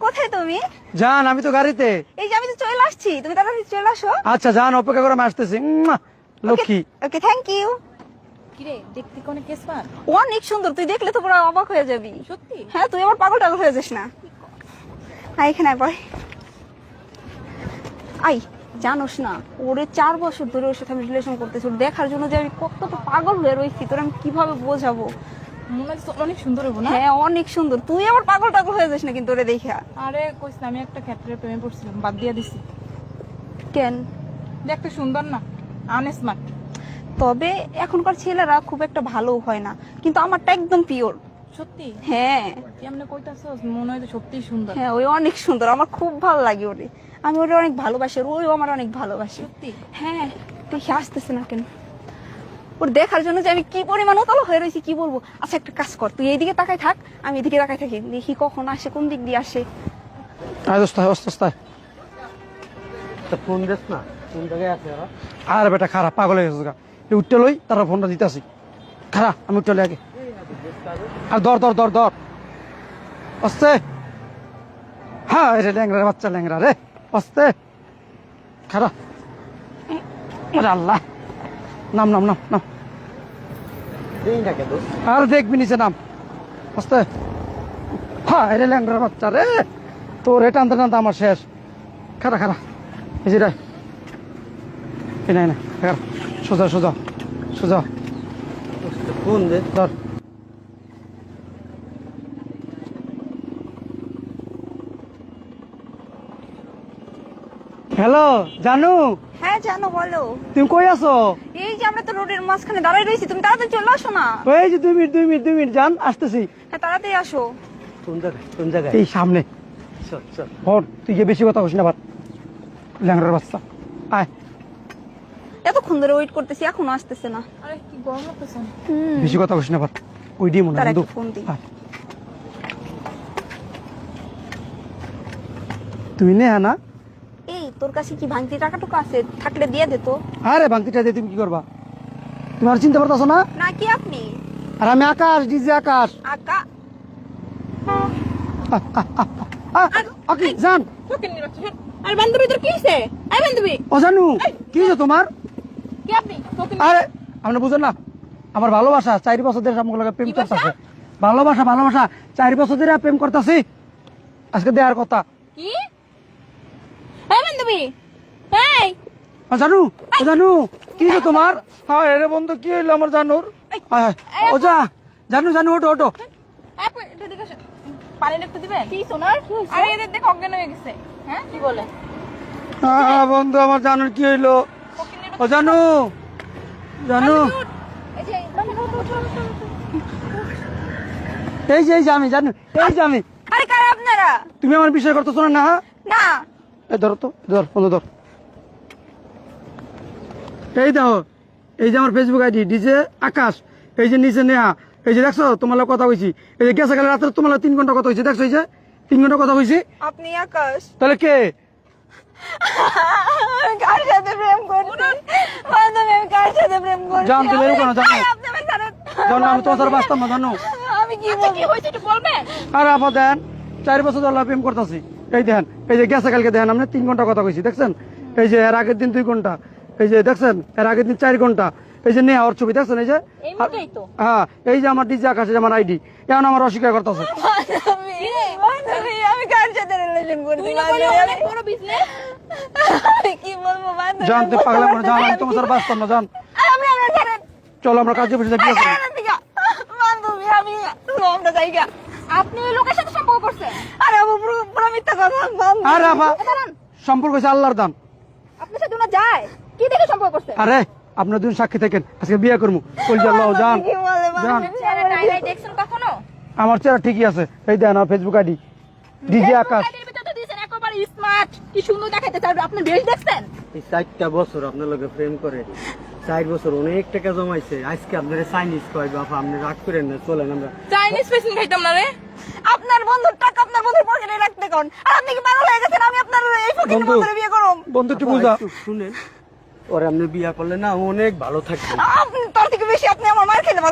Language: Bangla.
কোথায় তুমি? জান আমি তো গাড়িতে। এই যে আমি তো চলে আসছি, তুমি তাড়াতাড়ি চলে আসো। আচ্ছা জান, অপেক্ষা করে আমি আসতেছি। লক্ষ্মী। ওকে, থ্যাংক ইউ। কিরে দেখতে কোন কেসমান? অনেক সুন্দর, তুই দেখলে তো পুরো অবাক হয়ে যাবি। সত্যি? হ্যাঁ, তুই আবার পাগল টাগল হয়ে যাস না। আয় এখানে আয়, বয়। আই, জানোস না ওরে 4 বছর ধরে ওর সাথে আমি রিলেশন করতেছি, ওর দেখার জন্য যে আমি কতটা পাগল হয়ে রয়েছি তোর আমি কিভাবে বোঝাবো। মনে হচ্ছে অনেক সুন্দর হবো না? হ্যাঁ অনেক সুন্দর, তুই আবার পাগল টাগল হয়ে যাস না কিন্তু ওরে দেখা। আরে কইস না, আমি একটা ক্ষেত্রে প্রেমে পড়ছিলাম, বাদ দিয়া দিছি। কেন? দেখতে সুন্দর না, আনস্মার্ট। তবে এখনকার ছেলেরা খুব একটা ভালো হয় না, কিন্তু আমারটা একদম পিওর। সত্যি? হ্যাঁ কেমনে কইতাছস, মনে হয় তো সত্যিই সুন্দর। হ্যাঁ, ওই অনেক সুন্দর, আমার খুব ভালো লাগে ওরে। আমি ওরে অনেক ভালোবাসি, আর ওইও আমার অনেক ভালোবাসে। সত্যি? হ্যাঁ, দেখি আসতেছে না কেন? ওর দেখার জন্য যে আমি কি পরিমাণ উতলা হয়ে রয়েছি কি বলবো। আচ্ছা একটা কাজ কর, তুই এইদিকে তাকাই থাক, আমি এদিকে তাকাই থাকি, দেখি কখন আসে, কোন দিক দিয়ে আসে। ফোন দিস না, কোন জায়গায় আছে ওরা? আর বেটা খারাপ পাগল হয়ে গেছে, উঠতে লই তারা ফোনটা দিতে আসি। খারাপ আমি উঠতে লই আগে। আর ধর ধর ধর ধর আসতে। হ্যাঁ রে ল্যাংরা বাচ্চা, ল্যাংরা রে, আসতে। খারাপ। আল্লাহ, নাম নাম নাম নাম। আর দেখবি নিচে নাম, আসতে। হ্যাঁ রে ল্যাংরা বাচ্চা রে, তোর এটা টানতে টানতে আমার শেষ। খারা খারা এই যে রায়, এই নাই না, সোজা সোজা সোজা ফোন দে ধর। হ্যালো জানু। হ্যাঁ জানো, বলো। তুমি কই আছো? এই যে আমরা তো রোডের মাঝখানে দাঁড়াই রয়েছি, তুমি তাড়াতাড়ি চলে আসো না। এই যে 2 মিনিট জান, আসতেছি। হ্যাঁ তাড়াতাড়ি আসো। কোন জায়গায়? এই সামনে। তুই গিয়ে বেশি কথা কইস না, ভাত ল্যাংরার বাচ্চা। আয়, এতক্ষণ ধরে ওয়েট করতেছি, এখনো আসতেছে না। আরে কি গরম লাগতেছে। বেশি কথা কইস না, ভাত ওই দিয়ে মনে তার হয় একটা ফোন দিই। তুমি নেহা না? এই তোর কাছে কি ভাঙতি টাকাটুকু আছে? থাকলে দিয়ে দে তো। আরে ভাঙতিটা দিয়ে তুমি কি করবা? তুমি আর চিন্তা করতেছো না? না কি আপনি? আর আমি আকাশ, ডিজে আকাশ। আকা ওকে জান। আরে বান্ধবী তোর কি হইছে? এই বান্ধবী। ও জানু, কি হইছে তোমার? কি আপনি? আরে আপনি বুঝেন না, আমার ভালোবাসা 4 বছর ধরে আমার লগে প্রেম করতেছে। ভালোবাসা ভালোবাসা 4 বছর ধরে প্রেম করতেছি, আজকে দেওয়ার কথা। কি? এই বান্ধবী, এই ও জানু, ও জানু, কি হইছে তোমার? হ্যাঁ রে বন্ধু, কি হইলো আমার জানুর? ও যা জানু, জানু ওটো ওটো। এটা দিকে পানি একটু দিবেন? কি সোনার? আরে এদের দেখ অজ্ঞান হয়ে গেছে। হ্যাঁ কি বলে? বন্ধু আমার জানুর কি হইলো? ও জানু, জানু এই যে এই যে আমি জানু, এই যে আমি। আরে কারা আপনারা? তুমি আমার বিষয় করতেছো না? না না এই ধরো তো, ধর বন্ধু ধর। এই দেখো, এই যে আমার ফেসবুক আইডি ডিজে আকাশ, এই যে নিচে নেহা, এই যে দেখছো তোমার লগে কথা হইছি, এই যে গেছে কাল রাতে তোমার লগে 3 ঘন্টা কথা হইছে, দেখছো? এই যে 3 ঘন্টা কথা হইছি। আপনি আকাশ? তাহলে কে? আমি কার সাথে প্রেম করছি? বান্ধবী, আমি কার সাথে প্রেম করছি? জান তুমি এরকম না, জানো আপনি আমার সাথে জানো আমি তোমার সাথে বাঁচতাম না, জানো? আমি কি আচ্ছা, বলবো? কি হইছে একটু বলবেন? আর আপা দেন 4 বছর ধরে প্রেম করতেছি। এই দেখেন, এই যে গেছে কালকে দেখেন আমরা 3 ঘন্টা কথা কইছি, দেখছেন? এই যে এর আগের দিন 2 ঘন্টা, এই যে দেখছেন এর আগের দিন 4 ঘন্টা, এই যে নেহা ওর ছবি দেখছেন? এই যে এই মুখেই তো। হ্যাঁ, এই যে আমার ডিজে আকাশ, এই যে আমার আইডি, এখন আমার অস্বীকার করতেছে। বান্ধবী, আমি কার সাথে রিলেশন করছি? তুই না বলে বান্ধবী, অনেক বড় বিজনেস। আমি কি বলবো বান্ধবী? জানতে পাগলা মনে, জান আমি তোমার সাথে বাঁচতাম না, জান। আপনি আমার সাথে চলো আমরা কাজে বসে বিয়ে করি। বান্ধবী, আমি আমরা জায়গা। আপনি ওই লোকের সাথে সম্পর্ক করছেন? আরে বাবু, পুরো মিথ্যা কথা বান্ধবী। আরে আপা, সম্পর্ক হচ্ছে আল্লাহর দান। আপনার সাথে ওনা যায় কি দেখে সম্পর্ক করছেন? আরে আপনার দুজন সাক্ষী থাকেন, আজকে বিয়ে করবো। জান কি বলে জান, বান্ধবী? চেহারা টাইলাই দেখছেন কখনো? আমার চেহারা ঠিকই আছে, এই দেন আমার ফেসবুক আইডি ডিজে আকাশ। এর ভিতরে তো দিয়েছেন একেবারে স্মার্ট, কি সুন্দর দেখাইতে চান। আপনি বেশ দেখছেন? এই 4টা বছর আপনার লগে প্রেম করে 4 বছর অনেক টাকা জমাইছে, আজকে আপনারা চাইনিজ কয় বাবা, আপনি রাগ করেন না, চলেন আমরা। চাইনিজ ফেসিং খাইতাম না রে। আপনার বন্ধুর টাকা আপনার বন্ধুর পকেটে রাখতে কোন? আর আপনি কি পাগল হয়ে গেছেন? আমি আপনার এই ফকির বন্ধু। বন্ধুরে বিয়ে করব? বন্ধু একটু বুঝা। একটু শুনেন, ওরে আপনি বিয়া করলে না অনেক ভালো থাকবেন। আপনি তোর থেকে বেশি আপনি আমার মার খেতে ভালো